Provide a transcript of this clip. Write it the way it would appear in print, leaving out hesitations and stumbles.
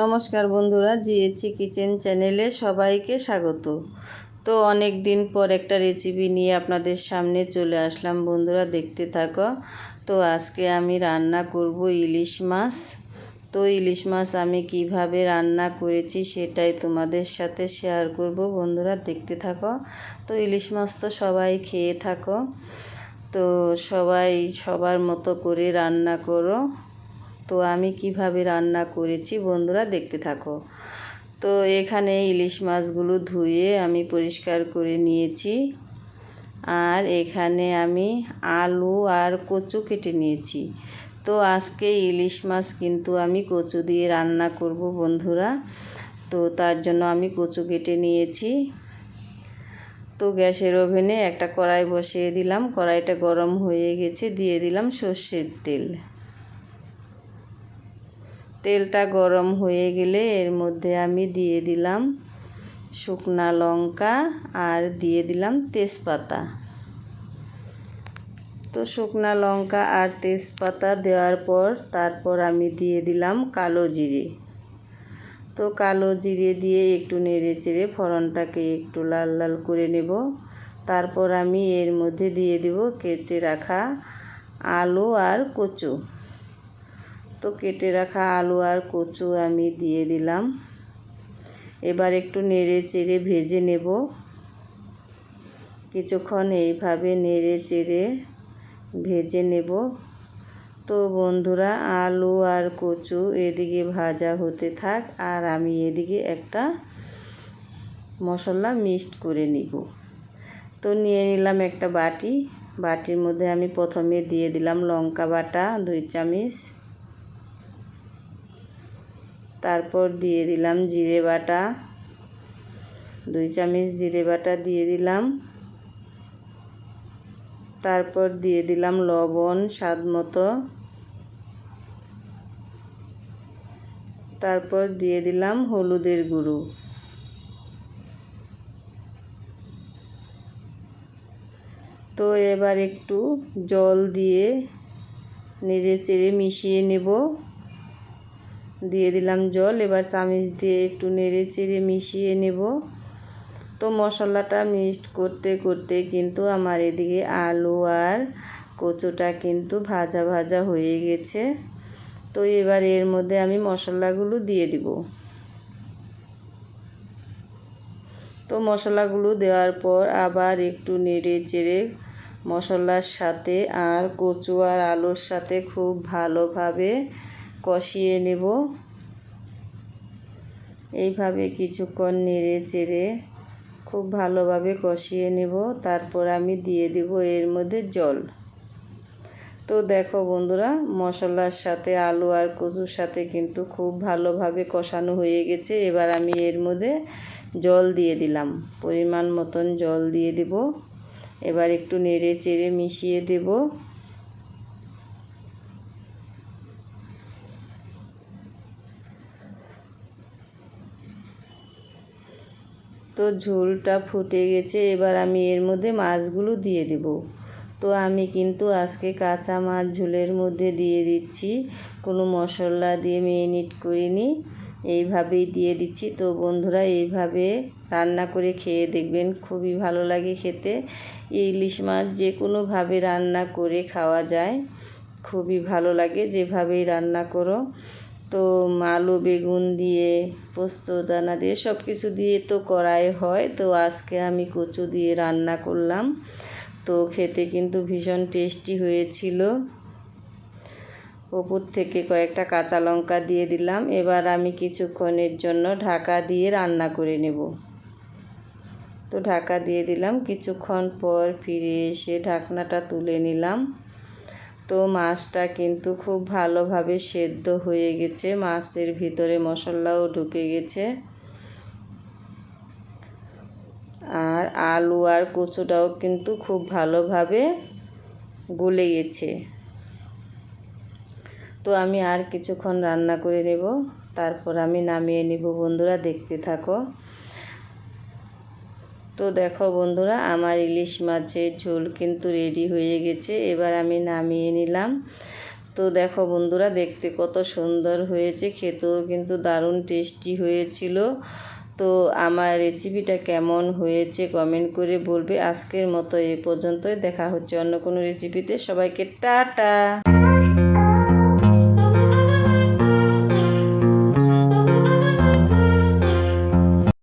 নমস্কার বন্ধুরা, জিএচি কিচেন চ্যানেলে সবাইকে স্বাগত। তো অনেক দিন পর একটা রেসিপি নিয়ে আপনাদের সামনে চলে আসলাম বন্ধুরা, দেখতে থাকো। তো আজকে আমি রান্না করব ইলিশ মাছ। তো ইলিশ মাছ আমি কিভাবে রান্না করেছি সেটাই তোমাদের সাথে শেয়ার করব বন্ধুরা, দেখতে থাকো। তো ইলিশ মাছ তো সবাই খেয়ে থাকো, তো সবাই সবার মতো করে রান্না করো। তো আমি কিভাবে রান্না করেছি বন্ধুরা, দেখতে থাকো। তো এখানে ইলিশ মাছগুলো ধুয়ে আমি পরিষ্কার করে নিয়েছি, আর এখানে আমি আলু আর কচু কেটে নিয়েছি। তো আজকে ইলিশ মাছ কিন্তু আমি কচু দিয়ে রান্না করব বন্ধুরা, তো তার জন্য আমি কচু কেটে নিয়েছি। তো গ্যাসের ওভেনে একটা কড়াই বসিয়ে দিলাম, কড়াইটা গরম হয়ে গেছে, দিয়ে দিলাম সর্ষের তেল। তেলটা গরম হয়ে গেলে এর মধ্যে আমি দিয়ে দিলাম শুকনা লঙ্কা আর দিয়ে দিলাম তেজপাতা। তো শুকনা লঙ্কা আর তেজপাতা দেওয়ার পর তারপর আমি দিয়ে দিলাম কালো জিরে। তো কালো জিরে দিয়ে একটু নেড়ে চেড়ে ফোড়নটাকে একটু লাল লাল করে নেব। তারপর আমি এর মধ্যে দিয়ে দেব কেটে রাখা আলু আর কচু। তো কেটে রাখা আলু আর কচু আমি দিয়ে দিলাম। এবার একটু নেড়ে চেড়ে ভেজে নেব, কিছুক্ষণ এইভাবে নেড়ে চেড়ে ভেজে নেব। তো বন্ধুরা, আলু আর কচু এদিকে ভাজা হতে থাক, আর আমি এদিকে একটা মশলা মিক্সড করে নিব। তো নিয়ে নিলাম একটা বাটির মধ্যে আমি প্রথমে দিয়ে দিলাম লঙ্কা বাটা 2 চামচ, তারপর দিয়ে দিলাম জিরে বাটা 2 চামচ, জিরে বাটা দিয়ে দিলাম। তারপর দিয়ে দিলাম লবণ স্বাদ মতো, তারপর দিয়ে দিলাম হলুদের গুঁড়ো। তো এবার একটু জল দিয়ে নেড়ে চেড়ে মিশিয়ে নেব। দিয়ে দিলাম জল, এবার চামচ দিয়ে একটু নেড়ে চেড়ে মিশিয়ে নেব। তো মশলাটা মিক্সড করতে করতে কিন্তু আমার এদিকে আলু আর কচুটা কিন্তু ভাজা ভাজা হয়ে গেছে। তো এবার এর মধ্যে আমি মশলাগুলো দিয়ে দিব। তো মশলাগুলো দেওয়ার পর আবার একটু নেড়ে চেড়ে মশলার সাথে আর কচু আর আলুর সাথে খুব ভালোভাবে কষিয়ে নেব। এইভাবে কিছুক্ষণ নেড়ে চেড়ে খুব ভালোভাবে কষিয়ে নেব। তারপর আমি দিয়ে দেব এর মধ্যে জল। তো দেখো বন্ধুরা, মশলার সাথে আলু আর কচুর সাথে কিন্তু খুব ভালোভাবে কষানো হয়ে গেছে। এবার আমি এর মধ্যে জল দিয়ে দিলাম, পরিমাণ মতন জল দিয়ে দেব। এবার একটু নেড়ে চেড়ে মিশিয়ে দেব। তো ঝোলটা ফুটে গেছে, এবার আমি এর মধ্যে মাছগুলো দিয়ে দেব। তো আমি কিন্তু আজকে কাঁচা মাছ ঝোলের মধ্যে দিয়ে দিচ্ছি, কোনো মশলা দিয়ে ম্যারিনেট করিনি, এইভাবেই দিয়ে দিচ্ছি। তো বন্ধুরা, এইভাবে রান্না করে খেয়ে দেখবেন, খুবই ভালো লাগে খেতে। ইলিশ মাছ যে কোনোভাবে রান্না করে খাওয়া যায়, খুবই ভালো লাগে যেভাবেই রান্না করো। তো আলু বেগুন দিয়ে পোস্ত দানা দিয়ে সব কিছু দিয়ে তো করাই হয়। তো আজকে আমি কচু দিয়ে রান্না করলাম, তো খেতে কিন্তু ভীষণ টেস্টি হয়েছিল। উপর থেকে কয়েকটা কাঁচা লঙ্কা দিয়ে দিলাম। এবার আমি কিছুক্ষণের জন্য ঢাকা দিয়ে রান্না করে নেব। তো ঢাকা দিয়ে দিলাম, কিছুক্ষণ পর ফিরে এসে ঢাকনাটা তুলে নিলাম। তো মাছটা কিন্তু খুব ভালোভাবে সেদ্ধ হয়ে গেছে, মাছের ভিতরে মশলাও ঢুকে গেছে, আর আলু আর কচুটাও কিন্তু খুব ভালোভাবে গলে গেছে। তো আমি আর কিছুক্ষণ রান্না করে নেব, তারপর আমি নামিয়ে নেব বন্ধুরা, দেখতে থাকো। তো দেখো বন্ধুরা, আমার ইলিশ মাছের ঝোল কিন্তু রেডি হয়ে গেছে। এবার আমি নামিয়ে নিলাম। তো দেখো বন্ধুরা, দেখতে কত সুন্দর হয়েছে, খেতেও কিন্তু দারুণ টেস্টি হয়েছিল। তো আমার রেসিপিটা কেমন হয়েছে কমেন্ট করে বলবে। আজকের মতো এই পর্যন্তই, দেখা হচ্ছে অন্য কোনো রেসিপিতে। সবাইকে টাটা।